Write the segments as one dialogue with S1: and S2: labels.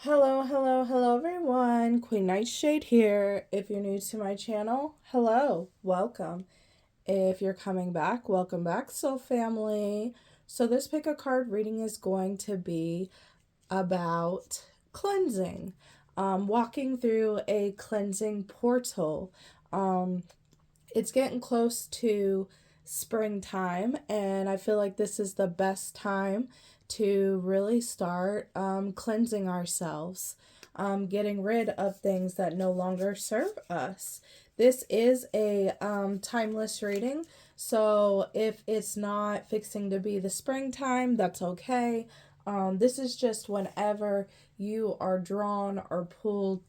S1: Hello everyone. Queen Nightshade here. If you're new to my channel, hello, welcome. If you're coming back, welcome back, soul family. So this pick a card reading is going to be about cleansing, walking through a cleansing portal. It's getting close to springtime, and I feel like this is the best time to really start cleansing ourselves, getting rid of things that no longer serve us. This is a timeless reading, so if it's not fixing to be the springtime, that's okay. This is just whenever you are drawn or pulled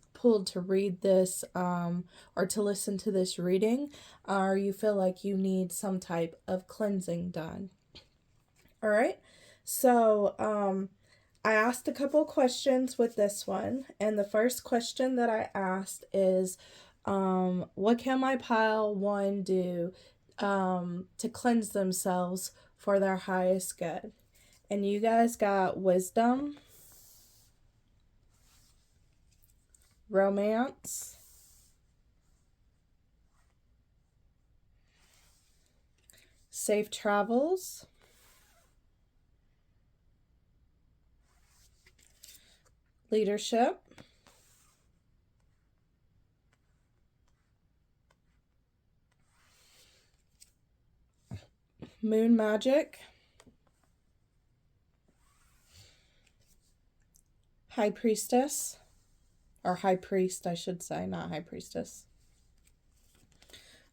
S1: to read this or to listen to this reading, or you feel like you need some type of cleansing done. All right. So I asked a couple questions with this one, and the first question that I asked is, what can my pile one do to cleanse themselves for their highest good? And you guys got wisdom, romance, safe travels, leadership, moon magic, high priestess, or high priest, I should say, not high priestess.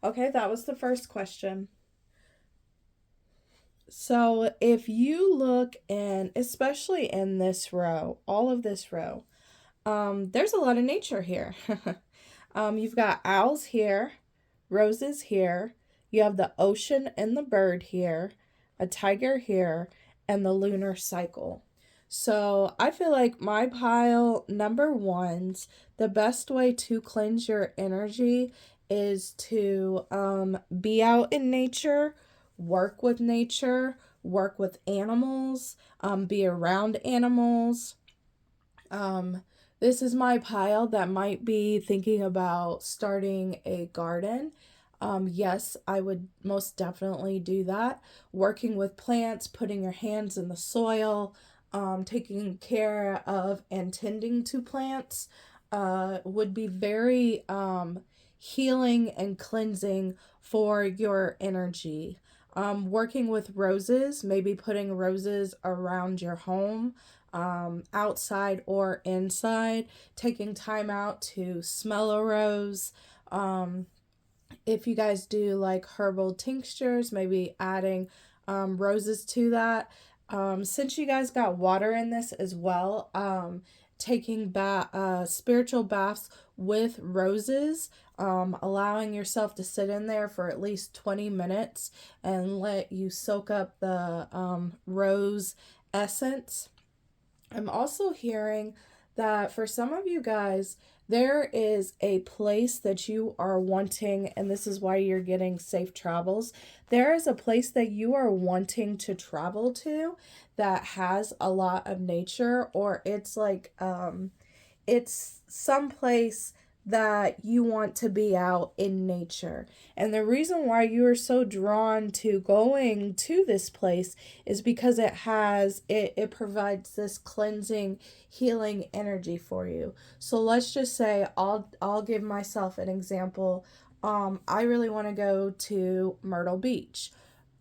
S1: Okay, that was the first question. So if you look in, especially in this row, all of this row, there's a lot of nature here. You've got owls here, roses here, you have the ocean and the bird here, a tiger here, and the lunar cycle. So I feel like my pile number ones, the best way to cleanse your energy is to be out in nature, work with nature, work with animals, be around animals. This is my pile that might be thinking about starting a garden. Yes, I would most definitely do that. Working with plants, putting your hands in the soil, taking care of and tending to plants would be very healing and cleansing for your energy. Working with roses, maybe putting roses around your home, outside or inside, taking time out to smell a rose. If you guys do like herbal tinctures, maybe adding roses to that. Since you guys got water in this as well, taking spiritual baths with roses, allowing yourself to sit in there for at least 20 minutes and let you soak up the rose essence. I'm also hearing that for some of you guys, there is a place that you are wanting, and this is why you're getting safe travels. There is a place that you are wanting to travel to that has a lot of nature, or it's like, it's some place that you want to be out in nature. And the reason why you are so drawn to going to this place is because it provides this cleansing, healing energy for you. So let's just say I'll give myself an example. I really want to go to Myrtle Beach.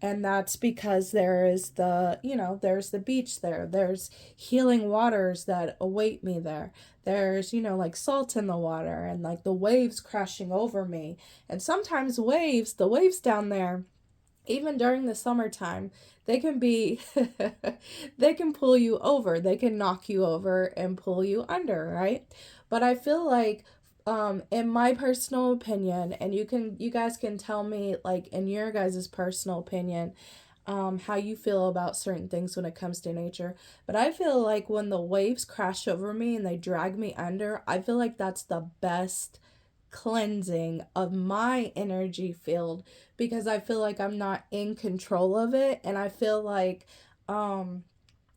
S1: And that's because there's the beach there. There's healing waters that await me there. There's, like salt in the water and like the waves crashing over me. And sometimes the waves down there, even during the summertime, they can be, they can pull you over. They can knock you over and pull you under, right? But I feel like, in my personal opinion, and you guys can tell me like in your guys' personal opinion, how you feel about certain things when it comes to nature. But I feel like when the waves crash over me and they drag me under, I feel like that's the best cleansing of my energy field, because I feel like I'm not in control of it, and I feel like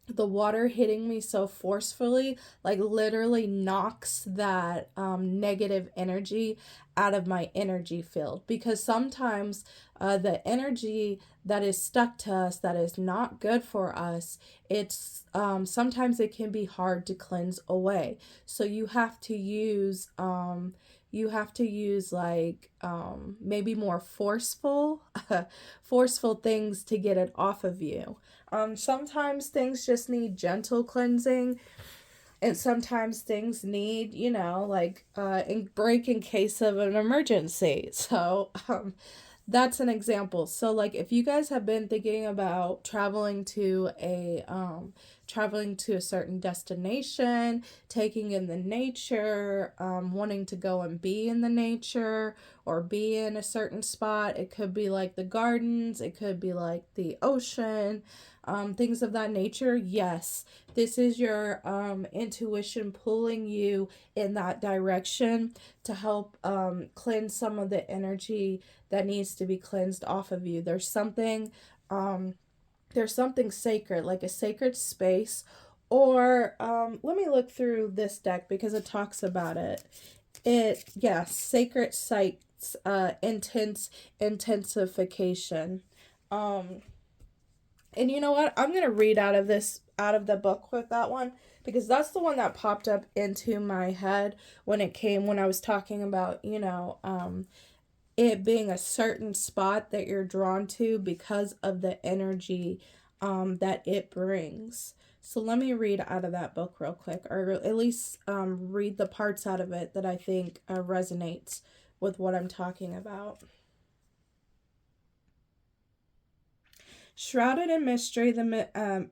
S1: the water hitting me so forcefully, like literally knocks that negative energy out of my energy field. Because sometimes the energy that is stuck to us, that is not good for us, it's sometimes it can be hard to cleanse away. So you have to use like maybe more forceful forceful things to get it off of you. Sometimes things just need gentle cleansing, and sometimes things need, like break in case of an emergency. So that's an example. So like if you guys have been thinking about traveling to a certain destination, taking in the nature, wanting to go and be in the nature or be in a certain spot, it could be like the gardens, it could be like the ocean, things of that nature. Yes, this is your intuition pulling you in that direction to help cleanse some of the energy that needs to be cleansed off of you. There's something sacred, like a sacred space. Or let me look through this deck because it talks about it. Sacred sites, intensification. And you know what? I'm gonna read out of the book with that one, because that's the one that popped up into my head when I was talking about, it being a certain spot that you're drawn to because of the energy that it brings. So let me read out of that book real quick, or at least read the parts out of it that I think resonates with what I'm talking about. Shrouded in mystery, the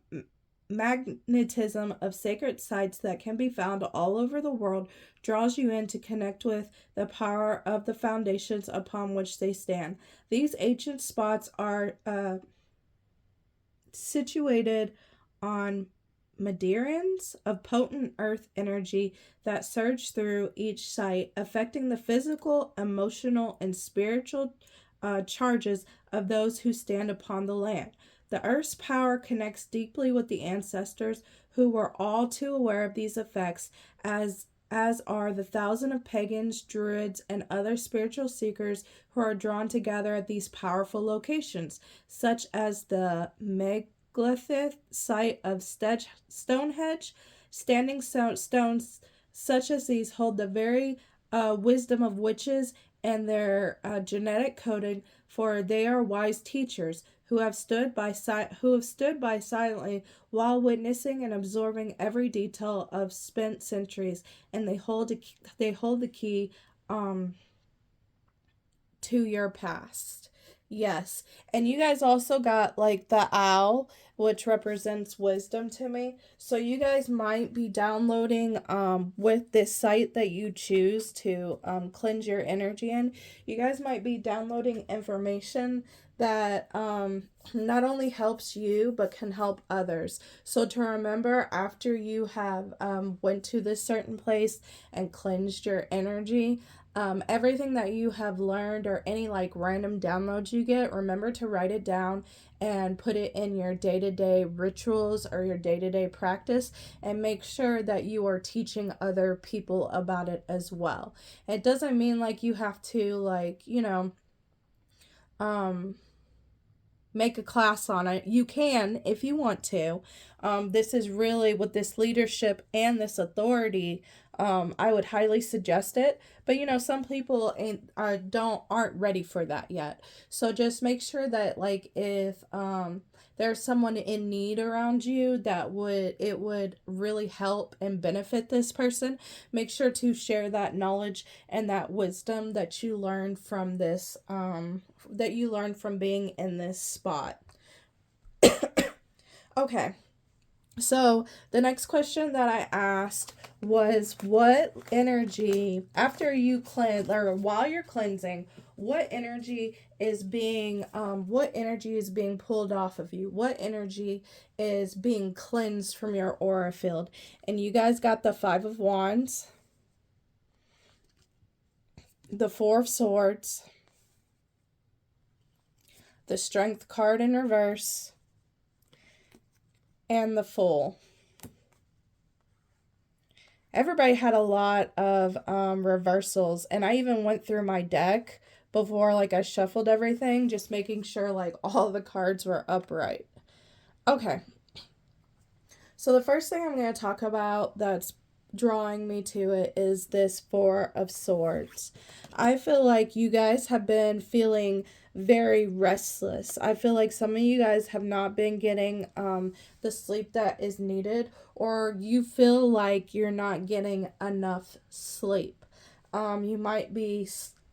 S1: magnetism of sacred sites that can be found all over the world draws you in to connect with the power of the foundations upon which they stand. These ancient spots are situated on meandrins of potent earth energy that surge through each site, affecting the physical, emotional, and spiritual charges of those who stand upon the land. The earth's power connects deeply with the ancestors, who were all too aware of these effects, as are the thousands of pagans, druids, and other spiritual seekers who are drawn together at these powerful locations, such as the megalithic site of Stonehenge. Standing stones such as these hold the very wisdom of witches and their genetic coding, for they are wise teachers who have stood by silently while witnessing and absorbing every detail of spent centuries, and they hold the key to your past. Yes. And you guys also got like the owl, which represents wisdom to me. So you guys might be downloading with this site that you choose to cleanse your energy in. You guys might be downloading information that not only helps you but can help others. So to remember, after you have went to this certain place and cleansed your energy, everything that you have learned or any like random downloads you get, remember to write it down and put it in your day-to-day rituals or your day-to-day practice, and make sure that you are teaching other people about it as well. It doesn't mean like you have to like, make a class on it. You can if you want to. This is really, with this leadership and this authority, I would highly suggest it. But some people aren't ready for that yet. So just make sure that like if there's someone in need around you that it would really help and benefit this person, make sure to share that knowledge and that wisdom that you learned from this that you learned from being in this spot. Okay. So the next question that I asked was, what energy, after you cleanse or while you're cleansing, what energy is being pulled off of you? What energy is being cleansed from your aura field? And you guys got the 5 of Wands, the 4 of Swords, the Strength card in reverse, and the Fool. Everybody had a lot of reversals, and I even went through my deck before like I shuffled everything, just making sure like all the cards were upright. Okay, so the first thing I'm going to talk about that's drawing me to it is this Four of Swords. I feel like you guys have been feeling very restless. I feel like some of you guys have not been getting the sleep that is needed, or you feel like you're not getting enough sleep. You might be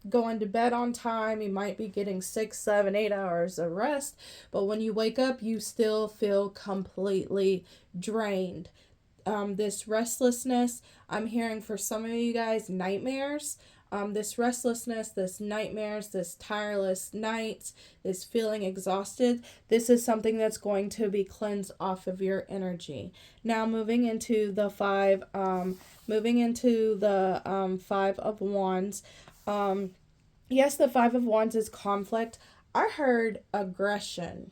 S1: going to bed on time, you might be getting 6, 7, 8 hours of rest, but when you wake up, you still feel completely drained. This restlessness, I'm hearing for some of you guys, nightmares. This restlessness, this nightmares, this tireless nights, this feeling exhausted, this is something that's going to be cleansed off of your energy. Now moving into the Five of Wands. Yes, the Five of Wands is conflict. I heard aggression.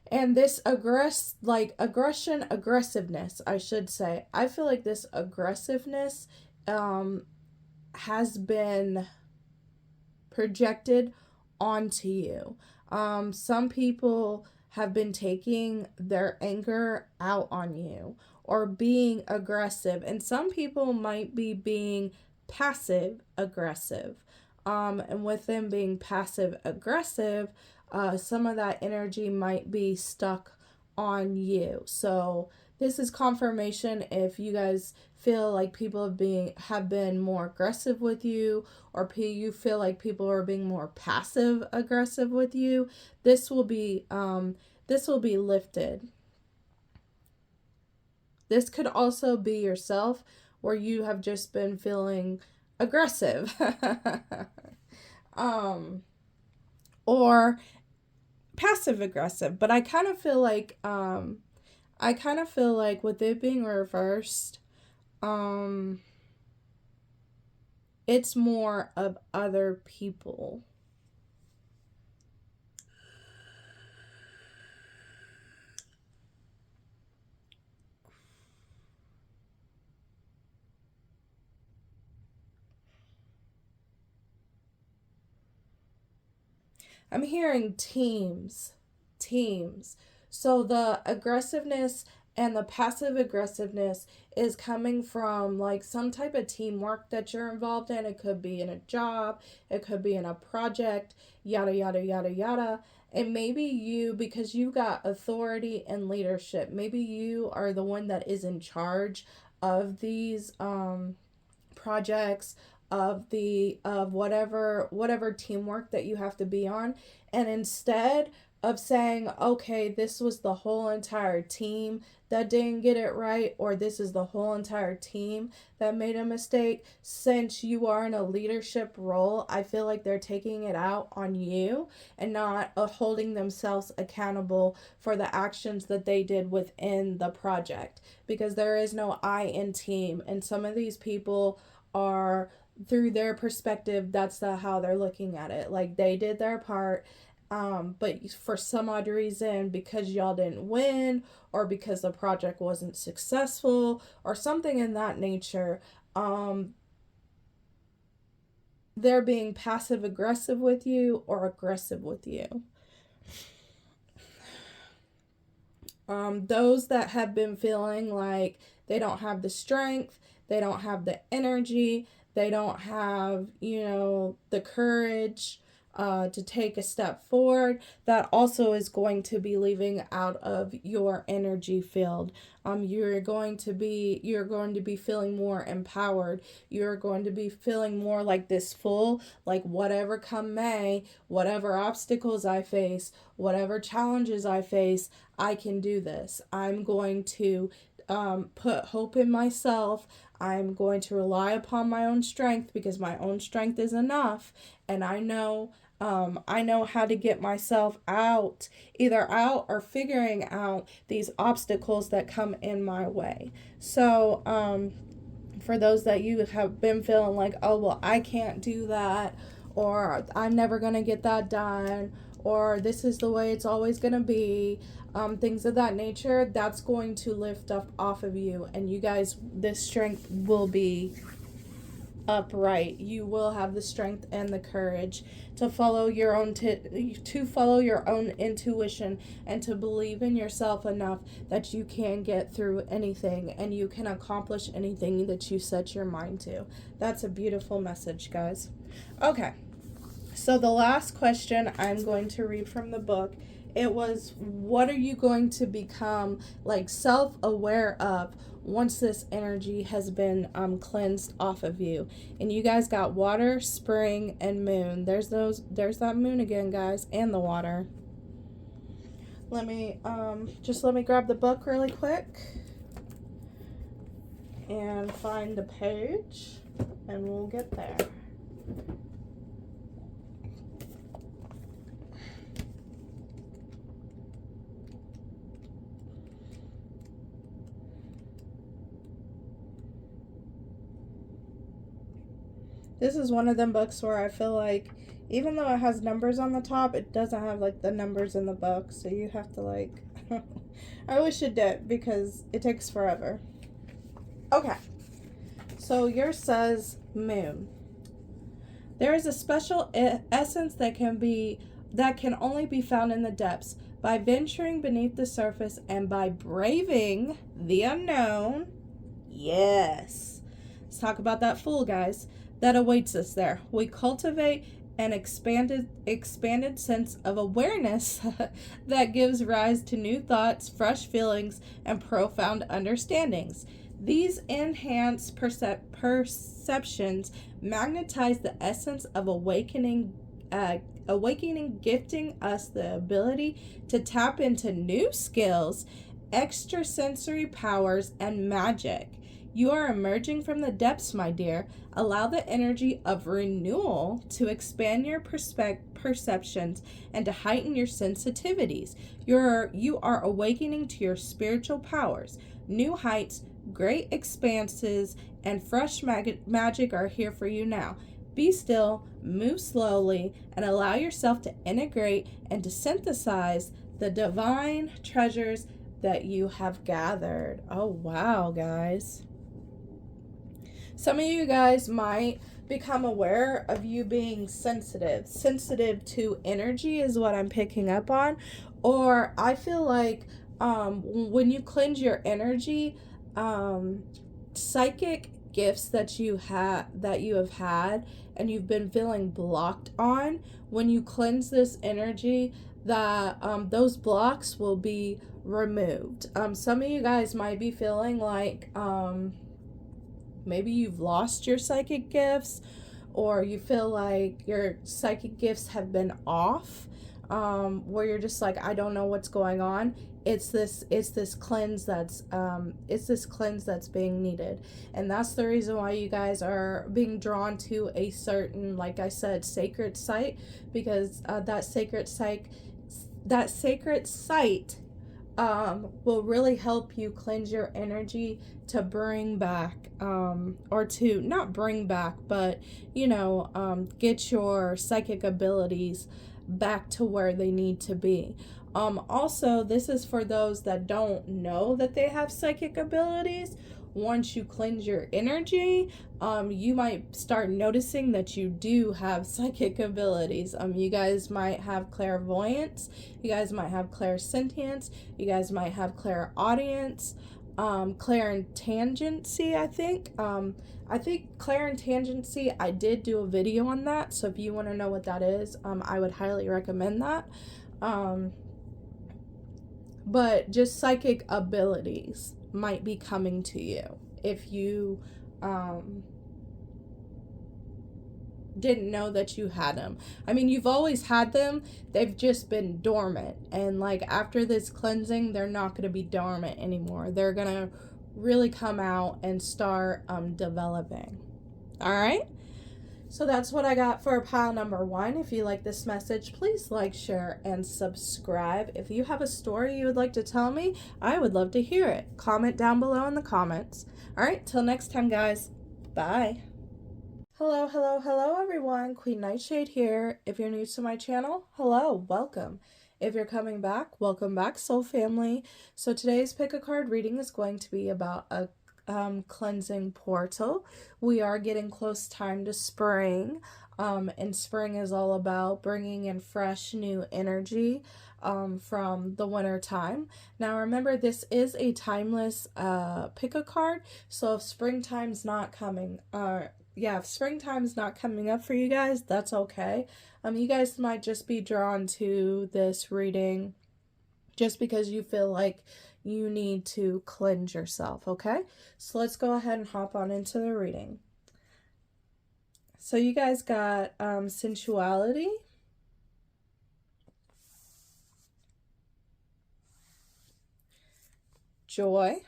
S1: And this aggressiveness, I should say. I feel like this aggressiveness has been projected onto you. Some people have been taking their anger out on you or being aggressive, and some people might be being passive aggressive. And with them being passive aggressive, some of that energy might be stuck on you. So this is confirmation if you guys feel like people have been more aggressive with you, or you feel like people are being more passive aggressive with you. This will be lifted. This could also be yourself, where you have just been feeling aggressive. Or passive aggressive. But I kind of feel like with it being reversed, it's more of other people. I'm hearing teams. So the aggressiveness and the passive aggressiveness is coming from like some type of teamwork that you're involved in. It could be in a job, it could be in a project, yada, yada, yada, yada. And maybe you, because you got authority and leadership, maybe you are the one that is in charge of these projects, of whatever teamwork that you have to be on. And instead of saying, okay, this was the whole entire team that didn't get it right, or this is the whole entire team that made a mistake, since you are in a leadership role, I feel like they're taking it out on you and not holding themselves accountable for the actions that they did within the project, because there is no I in team. And some of these people are, through their perspective, that's how they're looking at it. Like, they did their part, but for some odd reason, because y'all didn't win, or because the project wasn't successful, or something in that nature, they're being passive aggressive with you or aggressive with you. Those that have been feeling like they don't have the strength, they don't have the energy, they don't have, the courage to take a step forward, that also is going to be leaving out of your energy field. You're going to be feeling more empowered. You're going to be feeling more like this Fool, like whatever come may, whatever obstacles I face, whatever challenges I face, I can do this. I'm going to put hope in myself. I'm going to rely upon my own strength, because my own strength is enough, and I know how to get myself either out or figuring out these obstacles that come in my way. So for those that you have been feeling like, oh, well, I can't do that, or I'm never going to get that done, or this is the way it's always going to be, things of that nature, that's going to lift up off of you. And you guys, this strength will be upright. You will have the strength and the courage to follow your own intuition, and to believe in yourself enough that you can get through anything and you can accomplish anything that you set your mind to. That's a beautiful message, guys. Okay, so the last question I'm going to read from the book, it was, what are you going to become like self-aware of once this energy has been cleansed off of you? And you guys got water, spring, and moon. There's that moon again, guys, and the water. Let me grab the book really quick and find the page, and we'll get there. This is one of them books where I feel like, even though it has numbers on the top, it doesn't have like the numbers in the book. So you have to like, I wish it did, because it takes forever. Okay. So yours says moon. There is a special essence that can only be found in the depths. By venturing beneath the surface and by braving the unknown. Yes. Let's talk about that fool, guys. That awaits us there. We cultivate an expanded sense of awareness that gives rise to new thoughts, fresh feelings, and profound understandings. These enhanced perceptions magnetize the essence of awakening, gifting us the ability to tap into new skills, extrasensory powers, and magic. You are emerging from the depths, my dear. Allow the energy of renewal to expand your perceptions and to heighten your sensitivities. You are awakening to your spiritual powers. New heights, great expanses, and fresh magic are here for you now. Be still, move slowly, and allow yourself to integrate and to synthesize the divine treasures that you have gathered. Oh, wow, guys. Some of you guys might become aware of you being sensitive to energy is what I'm picking up on. Or I feel like when you cleanse your energy, psychic gifts that you have had and you've been feeling blocked on, when you cleanse this energy, that those blocks will be removed. Some of you guys might be feeling like maybe you've lost your psychic gifts, or you feel like your psychic gifts have been off, where you're just like, I don't know what's going on. It's this cleanse that's being needed. And that's the reason why you guys are being drawn to a certain, like I said, sacred site, because that sacred site will really help you cleanse your energy to bring back, or to not bring back, but, get your psychic abilities back to where they need to be. Also, this is for those that don't know that they have psychic abilities. Once you cleanse your energy, you might start noticing that you do have psychic abilities. You guys might have clairvoyance, you guys might have clairsentience, you guys might have clairaudience, clairintangенcy, I think clairintangенcy, I did do a video on that, so if you want to know what that is, I would highly recommend that. But just psychic abilities might be coming to you if you didn't know that you had them. I mean, you've always had them, they've just been dormant, and like after this cleansing, they're not going to be dormant anymore. They're going to really come out and start developing. All right, so that's what I got for pile number 1. If you like this message, please like, share, and subscribe. If you have a story you would like to tell me, I would love to hear it. Comment down below in the comments. All right, till next time, guys. Bye. Hello, hello, hello everyone. Queen Nightshade here. If you're new to my channel, hello, welcome. If you're coming back, welcome back, soul family. So today's pick a card reading is going to be about a cleansing portal. We are getting close time to spring, and spring is all about bringing in fresh new energy from the winter time. Now remember, this is a timeless pick a card, so if springtime's not coming, if springtime's not coming up for you guys, that's okay. You guys might just be drawn to this reading just because you feel like you need to cleanse yourself, okay? So let's go ahead and hop on into the reading. So you guys got sensuality, joy,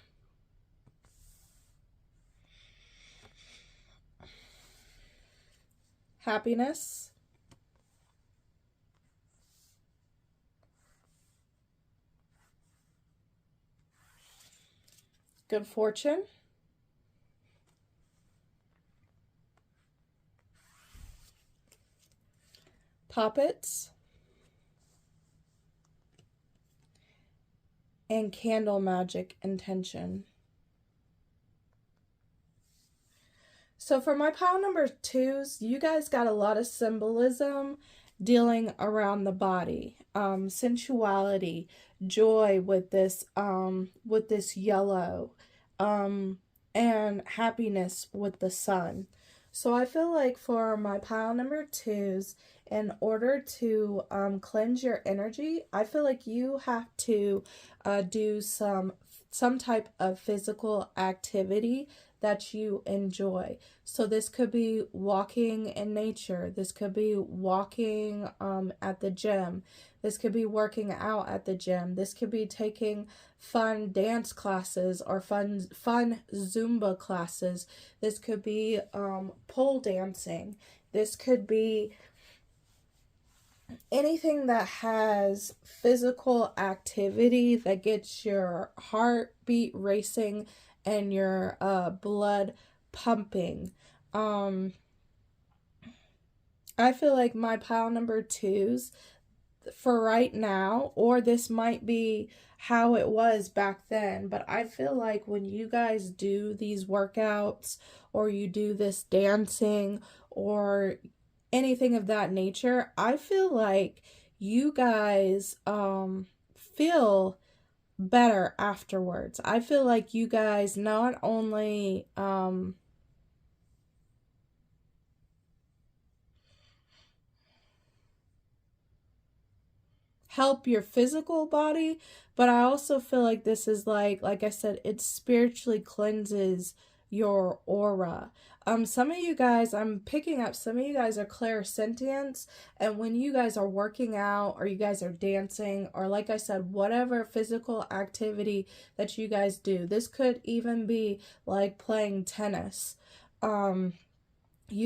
S1: happiness, good fortune, puppets, and candle magic intention. So for my pile number 2s, you guys got a lot of symbolism dealing around the body. Sensuality, joy with this yellow, and happiness with the sun. So I feel like for my pile number 2s, in order to cleanse your energy, I feel like you have to do some type of physical activity that you enjoy. So this could be walking in nature. This could be walking at the gym. This could be working out at the gym. This could be taking fun dance classes or fun Zumba classes. This could be pole dancing. This could be anything that has physical activity that gets your heartbeat racing and your blood pumping. I feel like my pile number 2s for right now, or this might be how it was back then, but I feel like when you guys do these workouts or you do this dancing or anything of that nature, I feel like you guys feel better afterwards. I feel like you guys not only help your physical body, but I also feel like this is like I said, it spiritually cleanses your aura. Some of you guys, I'm picking up, some of you guys are clairsentients, and when you guys are working out or you guys are dancing or like I said, whatever physical activity that you guys do, this could even be like playing tennis. You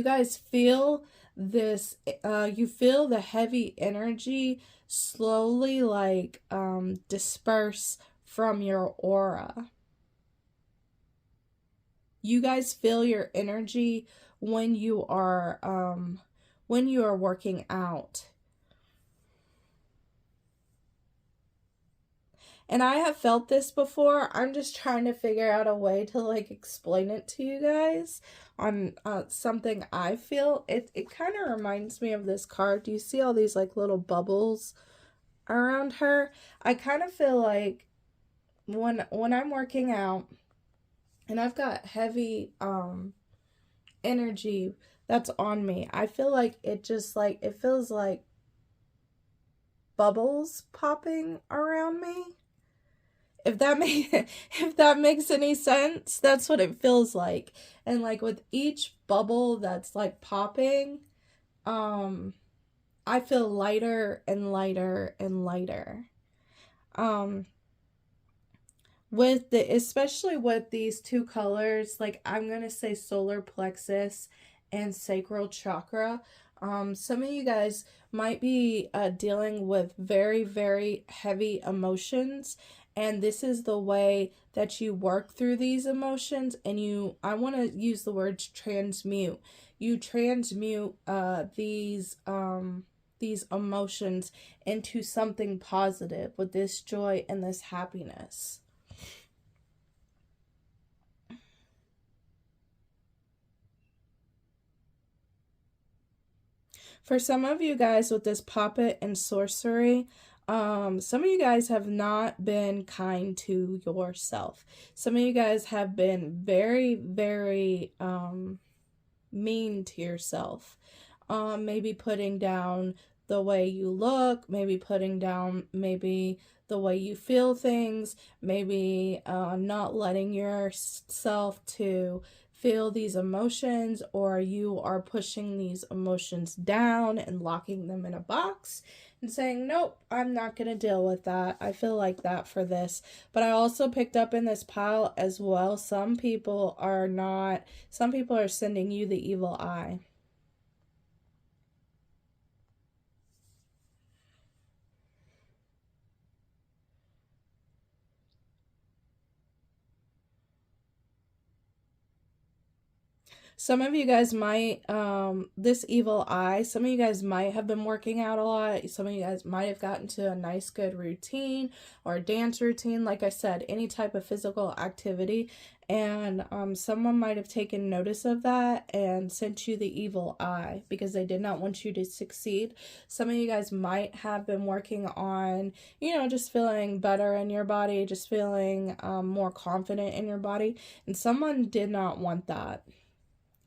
S1: guys feel this, you feel the heavy energy slowly like disperse from your aura. You guys feel your energy when you are working out. And I have felt this before. I'm just trying to figure out a way to like explain it to you guys on something I feel. It kind of reminds me of this card. Do you see all these like little bubbles around her? I kind of feel like when I'm working out and I've got heavy energy that's on me, I feel like it just like, it feels like bubbles popping around me. If that makes any sense, that's what it feels like. And like with each bubble that's like popping, I feel lighter and lighter and lighter. Especially with these two colors, like I'm gonna say solar plexus and sacral chakra. Some of you guys might be dealing with very, very heavy emotions, And this is the way that you work through these emotions. And I want to use the word transmute. You transmute these emotions into something positive with this joy and this happiness. For some of you guys with this puppet and sorcery, some of you guys have not been kind to yourself. Some of you guys have been very, very mean to yourself. Maybe putting down the way you look, maybe putting down maybe the way you feel things, maybe not letting yourself to feel these emotions, or you are pushing these emotions down and locking them in a box and saying, nope, I'm not going to deal with that. I feel like that for this. But I also picked up in this pile as well, some people are sending you the evil eye. Some of you guys might, this evil eye, some of you guys might have been working out a lot. Some of you guys might have gotten to a nice, good routine or a dance routine. Like I said, any type of physical activity. And someone might have taken notice of that and sent you the evil eye because they did not want you to succeed. Some of you guys might have been working on, just feeling better in your body, just feeling more confident in your body. And someone did not want that.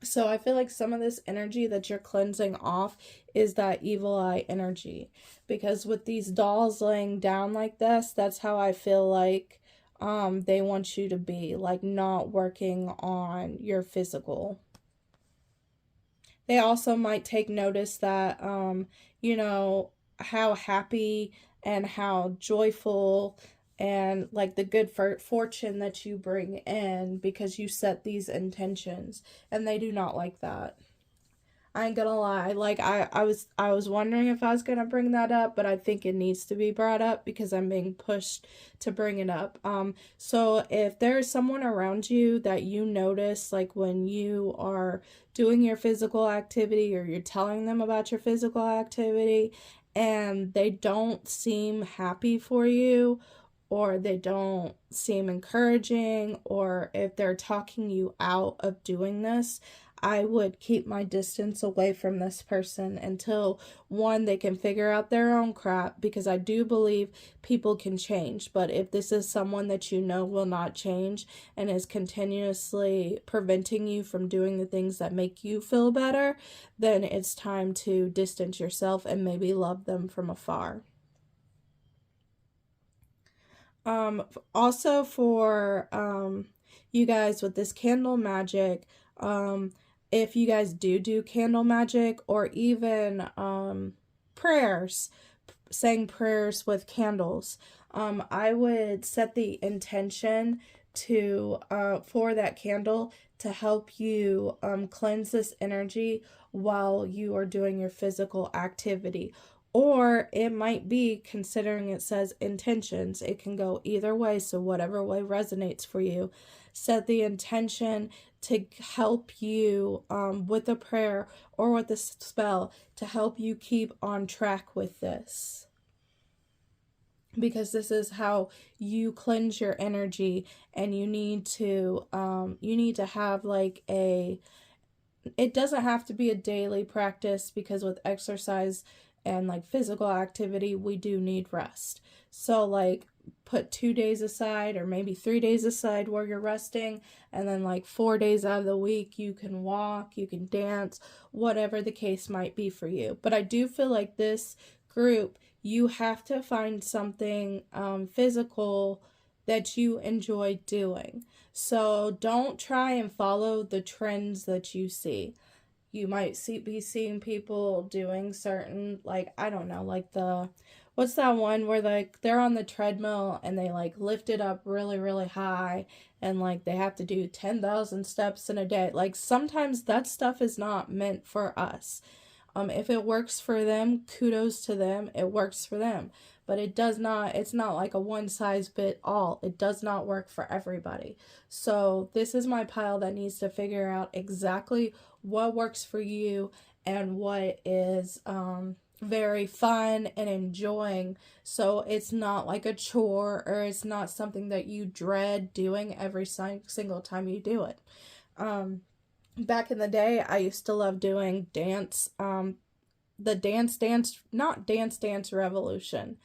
S1: So I feel like some of this energy that you're cleansing off is that evil eye energy. Because with these dolls laying down like this, that's how I feel like they want you to be. Like not working on your physical. They also might take notice that, how happy and how joyful and like the good fortune that you bring in because you set these intentions, and they do not like that. I ain't gonna lie, like I was wondering if I was gonna bring that up, but I think it needs to be brought up because I'm being pushed to bring it up. So if there's someone around you that you notice, like when you are doing your physical activity or you're telling them about your physical activity and they don't seem happy for you, or they don't seem encouraging, or if they're talking you out of doing this, I would keep my distance away from this person until, one, they can figure out their own crap, because I do believe people can change. But if this is someone that you know will not change and is continuously preventing you from doing the things that make you feel better, then it's time to distance yourself and maybe love them from afar. Also for you guys with this candle magic, if you guys do candle magic, or even prayers, saying prayers with candles, I would set the intention to for that candle to help you cleanse this energy while you are doing your physical activity. Or it might be, considering it says intentions, it can go either way, so whatever way resonates for you. Set the intention to help you with a prayer or with a spell to help you keep on track with this. Because this is how you cleanse your energy, and you need to have like it doesn't have to be a daily practice, because with exercise and like physical activity, we do need rest. So like put 2 days aside, or maybe 3 days aside where you're resting, and then like 4 days out of the week you can walk, you can dance, whatever the case might be for you. But I do feel like this group, you have to find something physical that you enjoy doing. So don't try and follow the trends that you see. You might be seeing people doing certain, like, I don't know, like what's that one where like they're on the treadmill and they like lift it up really, really high, and like they have to do 10,000 steps in a day. Like sometimes that stuff is not meant for us. If it works for them, kudos to them, it works for them. but it's not like a one size fit all. It does not work for everybody. So this is my pile that needs to figure out exactly what works for you and what is very fun and enjoying, so it's not like a chore, or it's not something that you dread doing every single time you do it. Back in the day, I used to love doing dance, the not Dance Revolution,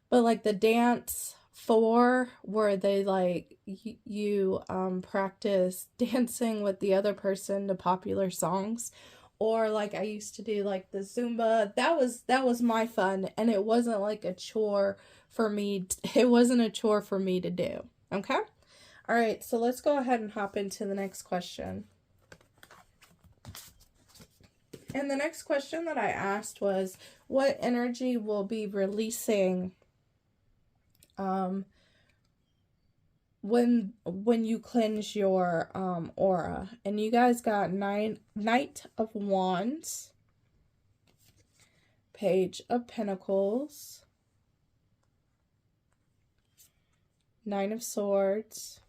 S1: but like the dance for where they like you practice dancing with the other person to popular songs. Or like I used to do like the Zumba. That was my fun, and it wasn't like a chore for me. It wasn't a chore for me to do. Okay? All right, so let's go ahead and hop into the next question. And the next question that I asked was, what energy will be releasing when you cleanse your aura? And you guys got Knight of Wands, Page of Pentacles, Nine of Swords,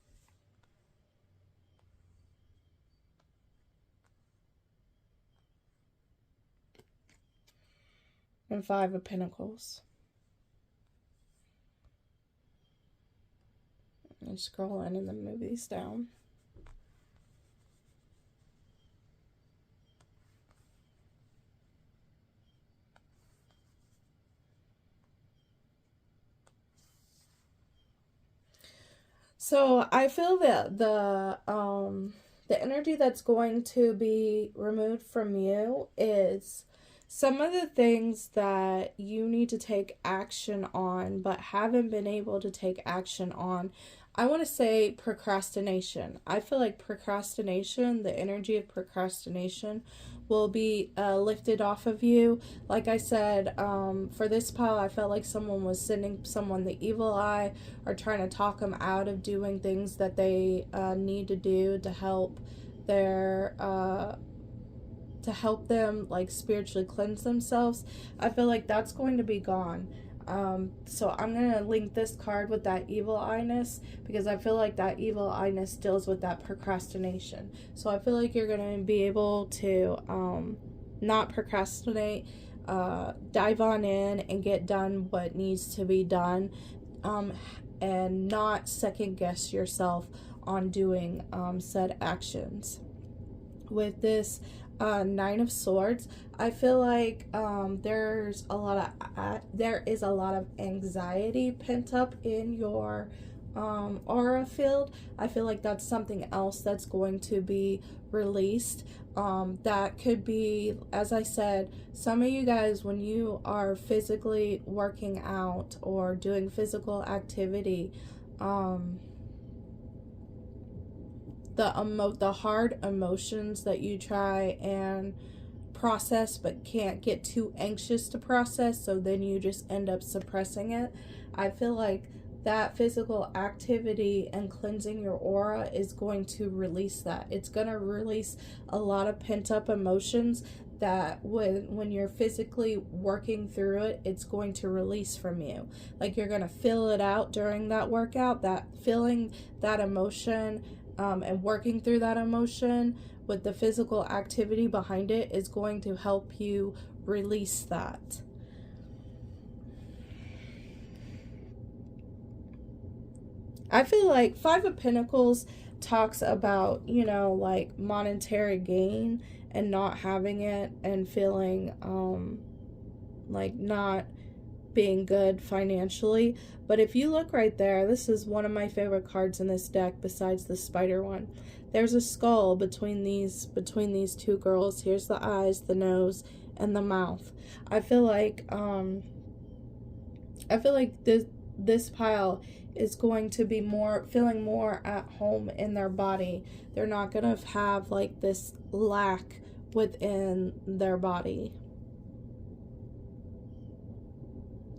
S1: and Five of Pentacles. I'm scrolling and then move these down. So I feel that the energy that's going to be removed from you is some of the things that you need to take action on but haven't been able to take action on. I want to say procrastination. I feel like procrastination, the energy of procrastination, will be lifted off of you. Like I said, for this pile, I felt like someone was sending someone the evil eye, or trying to talk them out of doing things that they need to do to help them like spiritually cleanse themselves. I feel like that's going to be gone. So I'm going to link this card with that evil eye-ness, because I feel like that evil eye-ness deals with that procrastination. So I feel like you're going to be able to not procrastinate, dive on in and get done what needs to be done, and not second guess yourself on doing said actions. With this Nine of Swords, I feel like there is a lot of anxiety pent up in your aura field. I feel like that's something else that's going to be released. That could be, as I said, some of you guys, when you are physically working out or doing physical activity, the hard emotions that you try and process but can't get too anxious to process, so then you just end up suppressing it. I feel like that physical activity and cleansing your aura is going to release that. It's going to release a lot of pent-up emotions that when you're physically working through it, it's going to release from you. Like you're going to feel it out during that workout, that feeling that emotion, and working through that emotion with the physical activity behind it is going to help you release that. I feel like Five of Pentacles talks about, like monetary gain and not having it, and feeling like not being good financially. But if you look right there, this is one of my favorite cards in this deck besides the spider one. There's a skull between these two girls. Here's the eyes, the nose, and the mouth. I feel like this pile is going to be feeling more at home in their body. They're not going to have like this lack within their body.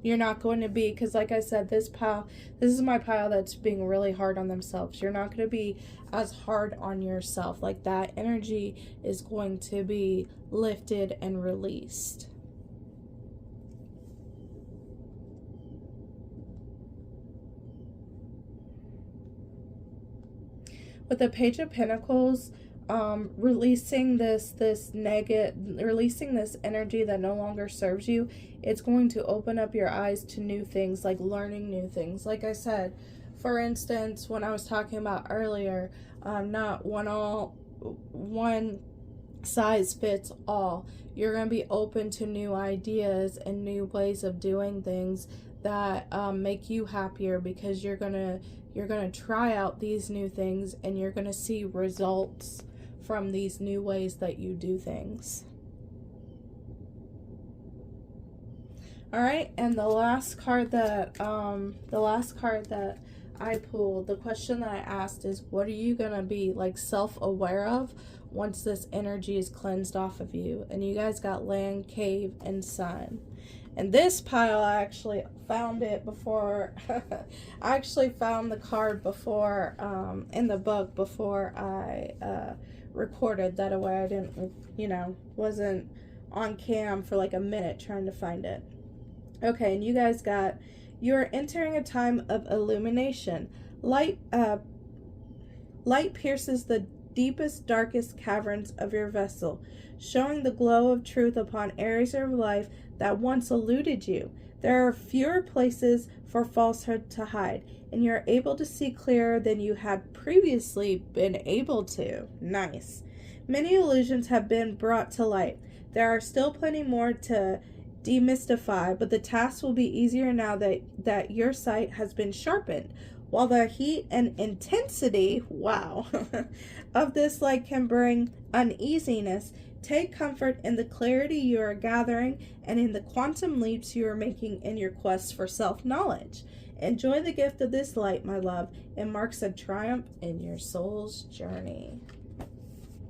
S1: You're not going to be, because like I said, this is my pile that's being really hard on themselves. You're not going to be as hard on yourself. Like that energy is going to be lifted and released. With the Page of Pentacles, releasing this releasing this energy that no longer serves you, it's going to open up your eyes to new things, like learning new things. Like I said, for instance, when I was talking about earlier, not one size fits all. You're going to be open to new ideas and new ways of doing things that make you happier, because you're gonna try out these new things and you're gonna see results from these new ways that you do things. All right, and the last card that I pulled, the question that I asked is, what are you gonna be like self-aware of once this energy is cleansed off of you? And you guys got land, cave, and sun. And this pile, I actually found it before, I actually found the card before, in the book before I recorded. That way I didn't, wasn't on cam for like a minute trying to find it. Okay, and you guys got, you are entering a time of illumination. Light pierces the deepest, darkest caverns of your vessel, showing the glow of truth upon areas of life that once eluded you. There are fewer places for falsehood to hide, and you're able to see clearer than you had previously been able to. Nice. Many illusions have been brought to light. There are still plenty more to demystify, but the task will be easier now that your sight has been sharpened. While the heat and intensity, wow, of this light can bring uneasiness, take comfort in the clarity you are gathering and in the quantum leaps you are making in your quest for self-knowledge. Enjoy the gift of this light, my love. It marks a triumph in your soul's journey.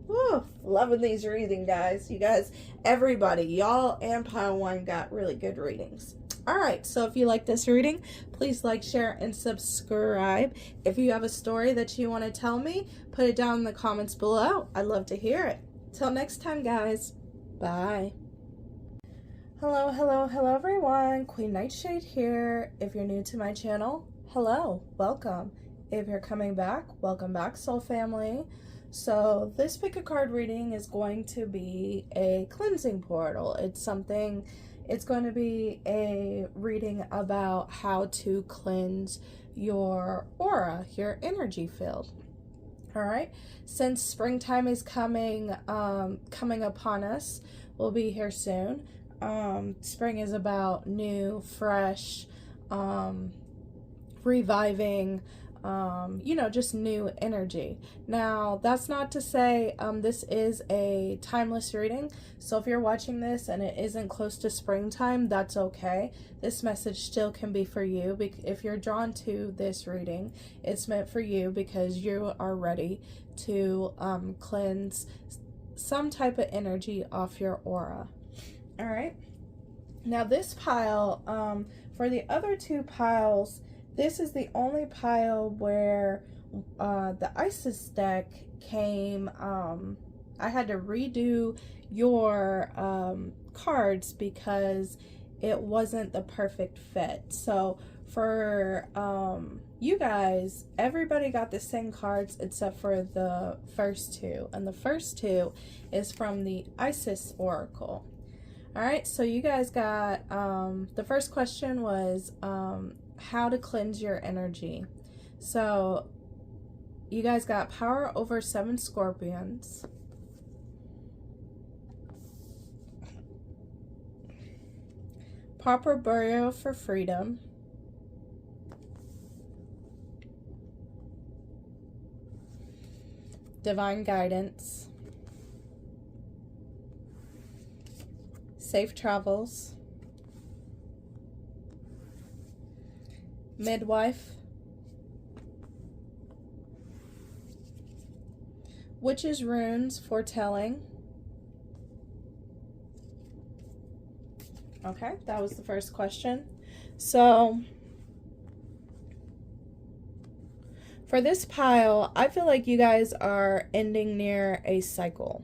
S1: Woo, loving these readings, guys. You guys, everybody, y'all and Pile 1 got really good readings. All right, so if you like this reading, please like, share, and subscribe. If you have a story that you want to tell me, put it down in the comments below. I'd love to hear it. Till next time, guys. Bye. Hello, hello, hello, everyone. Queen Nightshade here. If you're new to my channel, hello, welcome. If you're coming back, welcome back, soul family. So this pick a card reading is going to be a cleansing portal. It's going to be a reading about how to cleanse your aura, your energy field. All right, since springtime is coming upon us, we'll be here soon. Spring is about new, fresh, reviving, just new energy. Now, that's not to say this is a timeless reading. So if you're watching this and it isn't close to springtime, that's okay. This message still can be for you. If you're drawn to this reading, it's meant for you because you are ready to cleanse some type of energy off your aura. All right. Now this pile, for the other two piles, this is the only pile where the Isis deck came, I had to redo your cards because it wasn't the perfect fit. So for you guys, everybody got the same cards except for the first two. And the first two is from the Isis Oracle. All right, so you guys got, the first question was how to cleanse your energy. So you guys got power over 7 scorpions. Proper burial for freedom. Divine guidance. Safe travels. Midwife. Witch's runes foretelling. Okay, that was the first question. So for this pile, I feel like you guys are ending near a cycle.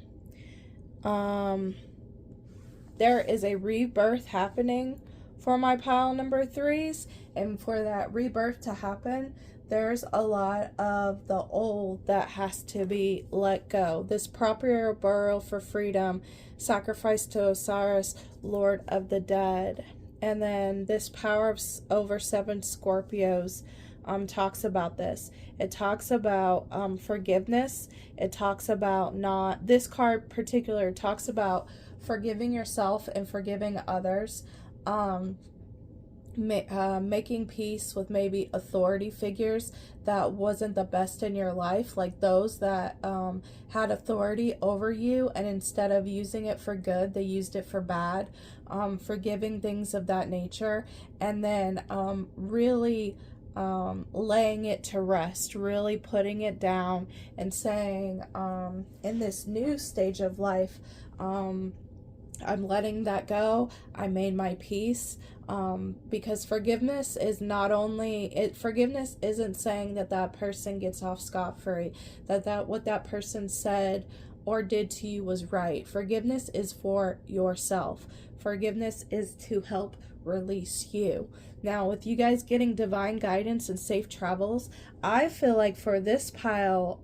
S1: There is a rebirth happening for my pile number 3s, and for that rebirth to happen, there's a lot of the old that has to be let go. This proper burial for freedom, sacrifice to Osiris, Lord of the dead. And then this power of over 7 Scorpios talks about this. It talks about forgiveness. It talks about not, this card particular talks about forgiving yourself and forgiving others. Making peace with maybe authority figures that wasn't the best in your life, like those that had authority over you, and instead of using it for good, they used it for bad. Forgiving things of that nature, and then really laying it to rest, really putting it down and saying, in this new stage of life, I'm letting that go. I made my peace. Because forgiveness is not only, forgiveness isn't saying that that person gets off scot-free, that what that person said or did to you was right. Forgiveness is for yourself. Forgiveness is to help release you. Now, with you guys getting divine guidance and safe travels, I feel like for this pile,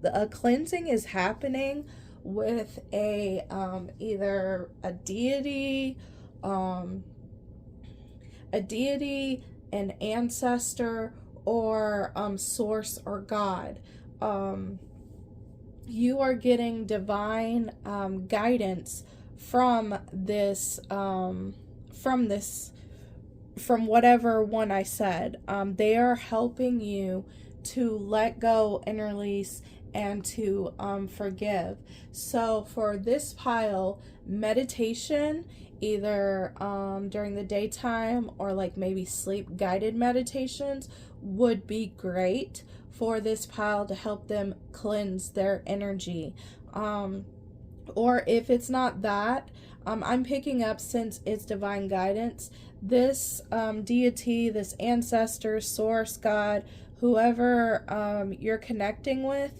S1: a cleansing is happening with a either a deity, an ancestor, or source or God. You are getting divine guidance from this, from whatever one I said. They are helping you to let go and release and to forgive. So for this pile, meditation, either during the daytime or like maybe sleep guided meditations, would be great for this pile to help them cleanse their energy. Or if it's not that, I'm picking up, since it's divine guidance, this deity, this ancestor, source, God, whoever you're connecting with,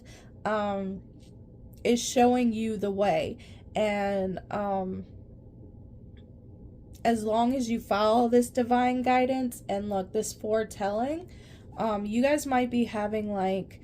S1: is showing you the way. And as long as you follow this divine guidance and look, this foretelling, you guys might be having like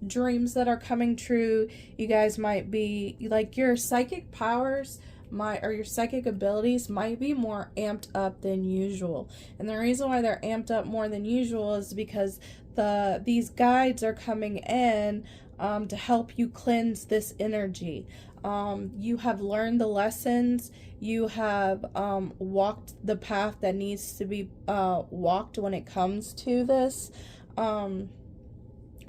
S1: dreams that are coming true. You guys might be like, your psychic powers or your psychic abilities might be more amped up than usual. And the reason why they're amped up more than usual is because these guides are coming in to help you cleanse this energy. You have learned the lessons. You have walked the path that needs to be walked when it comes to this, to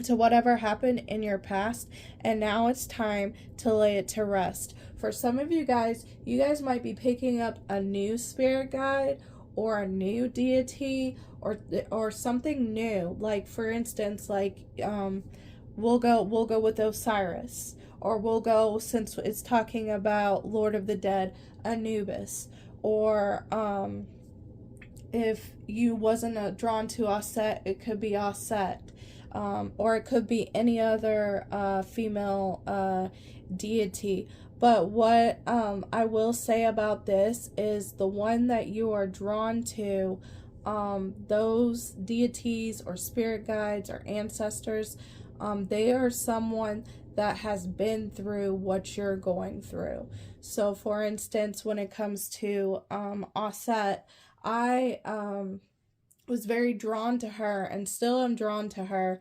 S1: whatever happened in your past, and now it's time to lay it to rest. For some of you guys might be picking up a new spirit guide or a new deity or something new. Like for instance, like we'll go with Osiris, or we'll go, since it's talking about Lord of the Dead, Anubis, or if you wasn't drawn to Aset, it could be Aset. Or it could be any other female deity. But what I will say about this is the one that you are drawn to, those deities or spirit guides or ancestors, they are someone that has been through what you're going through. So for instance, when it comes to Aset, I was very drawn to her and still am drawn to her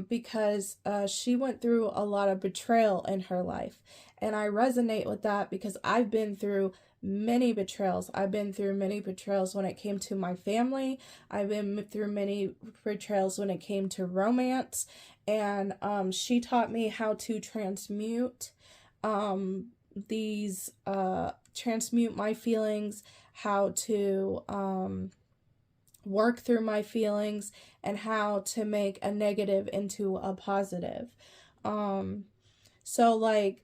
S1: because she went through a lot of betrayal in her life. And I resonate with that because I've been through many betrayals. I've been through many betrayals when it came to my family. I've been through many betrayals when it came to romance. And she taught me how to transmute transmute my feelings, how to work through my feelings, and how to make a negative into a positive. So like,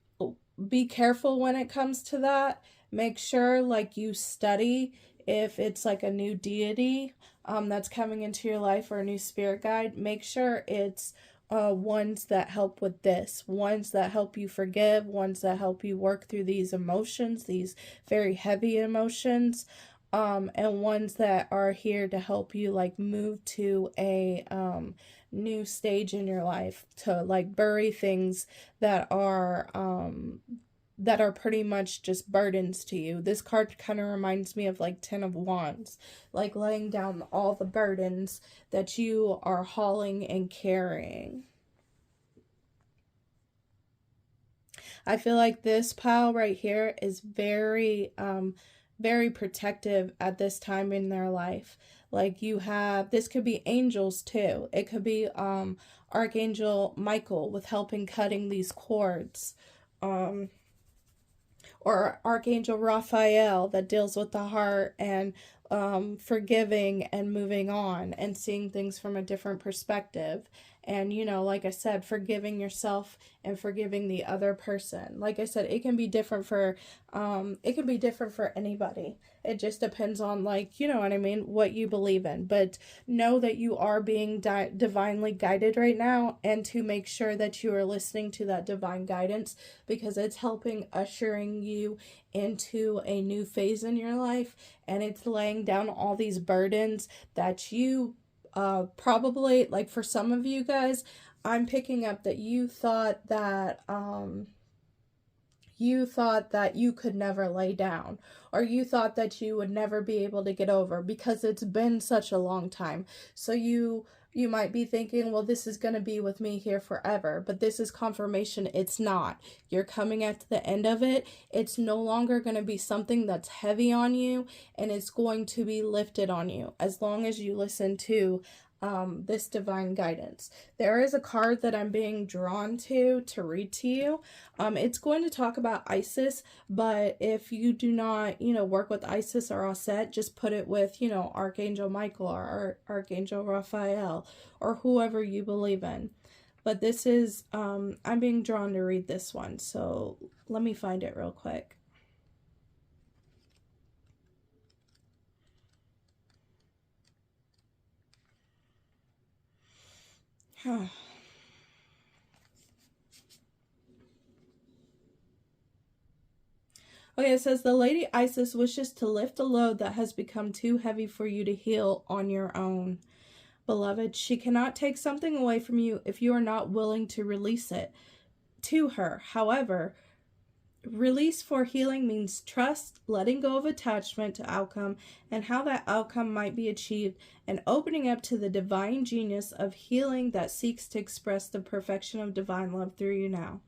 S1: be careful when it comes to that. Make sure like you study if it's like a new deity that's coming into your life, or a new spirit guide. Make sure it's ones that help with this, ones that help you forgive, ones that help you work through these emotions, these very heavy emotions. and ones that are here to help you like move to a new stage in your life, to like bury things that are pretty much just burdens to you. This card kind of reminds me of like 10 of Wands, like laying down all the burdens that you are hauling and carrying. I feel like this pile right here is very, very protective at this time in their life. Like you have, this could be angels too. It could be Archangel Michael with helping cutting these cords. Or Archangel Raphael that deals with the heart and forgiving and moving on and seeing things from a different perspective. And, you know, like I said, forgiving yourself and forgiving the other person. Like I said, it can be different for anybody. It just depends on, like, you know what I mean, what you believe in. But know that you are being divinely guided right now, and to make sure that you are listening to that divine guidance, because it's helping ushering you into a new phase in your life, and it's laying down all these burdens that you probably, like for some of you guys, I'm picking up that you thought that you could never lay down, or you thought that you would never be able to get over because it's been such a long time. So you might be thinking, well, this is going to be with me here forever, but this is confirmation it's not. You're coming at the end of it. It's no longer going to be something that's heavy on you, and it's going to be lifted on you as long as you listen to this divine guidance. There is a card that I'm being drawn to read to you. It's going to talk about Isis, but if you do not, you know, work with Isis or Aset, just put it with, you know, Archangel Michael or Archangel Raphael or whoever you believe in. But this is, I'm being drawn to read this one, so let me find it real quick. Okay, it says the Lady Isis wishes to lift a load that has become too heavy for you to heal on your own. Beloved, she cannot take something away from you if you are not willing to release it to her. However, release for healing means trust, letting go of attachment to outcome and how that outcome might be achieved, and opening up to the divine genius of healing that seeks to express the perfection of divine love through you now.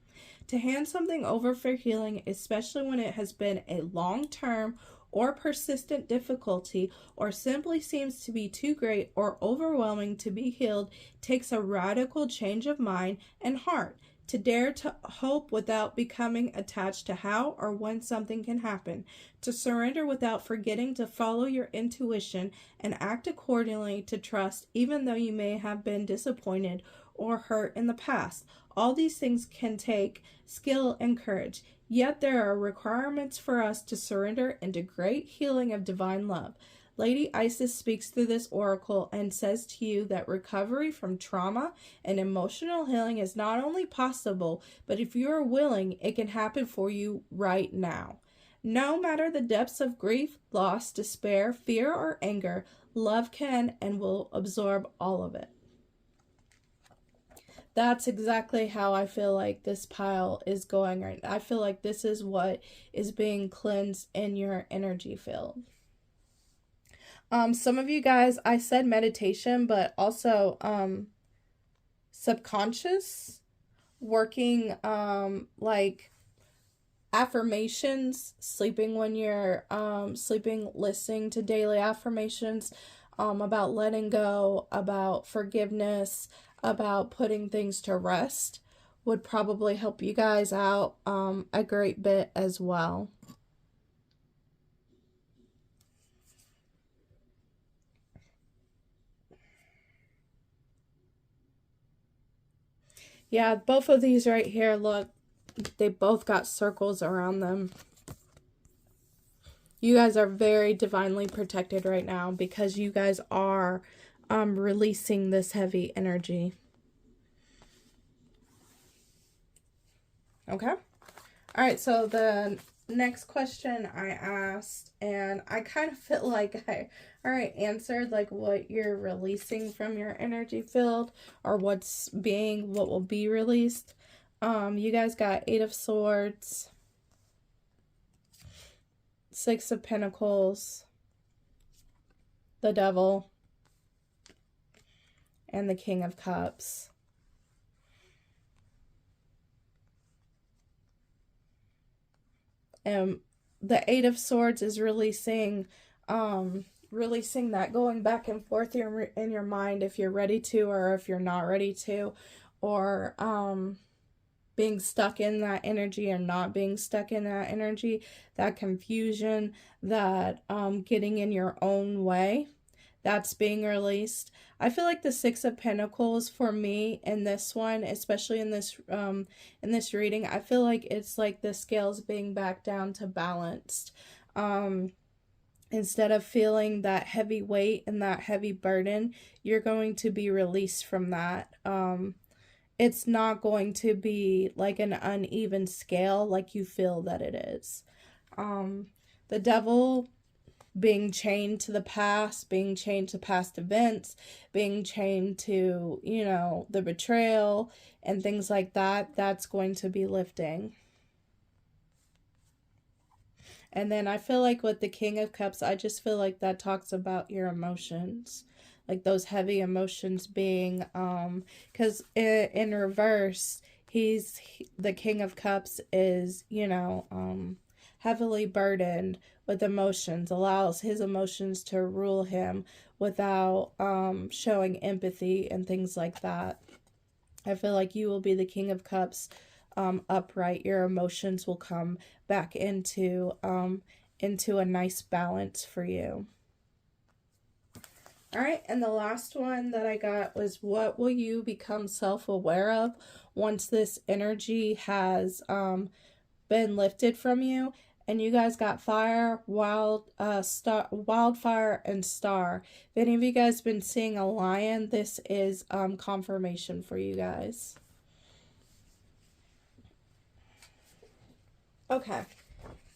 S1: To hand something over for healing, especially when it has been a long-term or persistent difficulty, or simply seems to be too great or overwhelming to be healed, takes a radical change of mind and heart. To dare to hope without becoming attached to how or when something can happen. To surrender without forgetting to follow your intuition and act accordingly. To trust even though you may have been disappointed or hurt in the past. All these things can take skill and courage. Yet there are requirements for us to surrender into great healing of divine love. Lady Isis speaks through this oracle and says to you that recovery from trauma and emotional healing is not only possible, but if you are willing, it can happen for you right now. No matter the depths of grief, loss, despair, fear, or anger, love can and will absorb all of it. That's exactly how I feel like this pile is going right now. I feel like this is what is being cleansed in your energy field. Some of you guys, I said meditation, but also subconscious, working like affirmations, sleeping when you're sleeping, listening to daily affirmations about letting go, about forgiveness, about putting things to rest would probably help you guys out a great bit as well. Yeah, both of these right here, look, they both got circles around them. You guys are very divinely protected right now because you guys are releasing this heavy energy. Okay. All right, so the next question I asked, and I kind of feel like I already answered like what you're releasing from your energy field, or what will be released. You guys got 8 of Swords, 6 of Pentacles, the Devil, and the King of Cups. The 8 of Swords is releasing that going back and forth in your mind, if you're ready to or if you're not ready to, or being stuck in that energy or not being stuck in that energy, that confusion, that getting in your own way. That's being released. I feel like the 6 of Pentacles for me in this one, especially in this reading, I feel like it's like the scales being back down to balanced. Instead of feeling that heavy weight and that heavy burden, you're going to be released from that. It's not going to be like an uneven scale like you feel that it is. The Devil, being chained to the past, being chained to past events, being chained to, you know, the betrayal and things like that, that's going to be lifting. And then I feel like with the King of Cups, I just feel like that talks about your emotions, like those heavy emotions being, because in reverse, the King of Cups is, you know, heavily burdened with emotions, allows his emotions to rule him without showing empathy and things like that. I feel like you will be the King of Cups upright. Your emotions will come back into a nice balance for you. All right, and the last one that I got was, what will you become self-aware of once this energy has been lifted from you? And you guys got Fire, Wildfire, and Star. If any of you guys been seeing a lion, this is confirmation for you guys. Okay.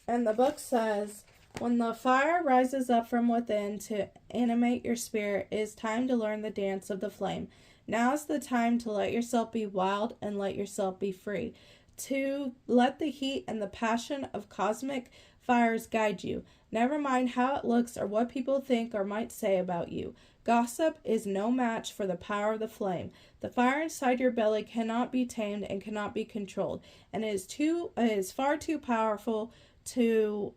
S1: And the book says, when the fire rises up from within to animate your spirit, it is time to learn the dance of the flame. Now is the time to let yourself be wild and let yourself be free. To let the heat and the passion of cosmic fires guide you. Never mind how it looks or what people think or might say about you. Gossip is no match for the power of the flame. The fire inside your belly cannot be tamed and cannot be controlled, and it is far too powerful to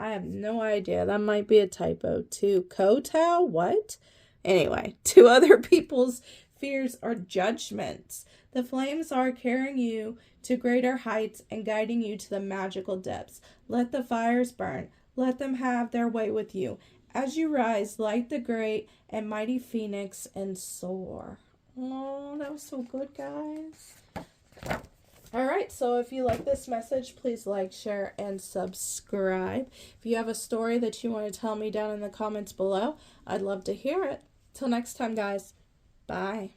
S1: I have no idea. That might be a typo. To kowtow? What? Anyway, to other people's fears or judgments. The flames are carrying you to greater heights and guiding you to the magical depths. Let the fires burn. Let them have their way with you. As you rise, light the great and mighty phoenix and soar. Oh, that was so good, guys. All right, so if you like this message, please like, share, and subscribe. If you have a story that you want to tell me down in the comments below, I'd love to hear it. Till next time, guys. Bye.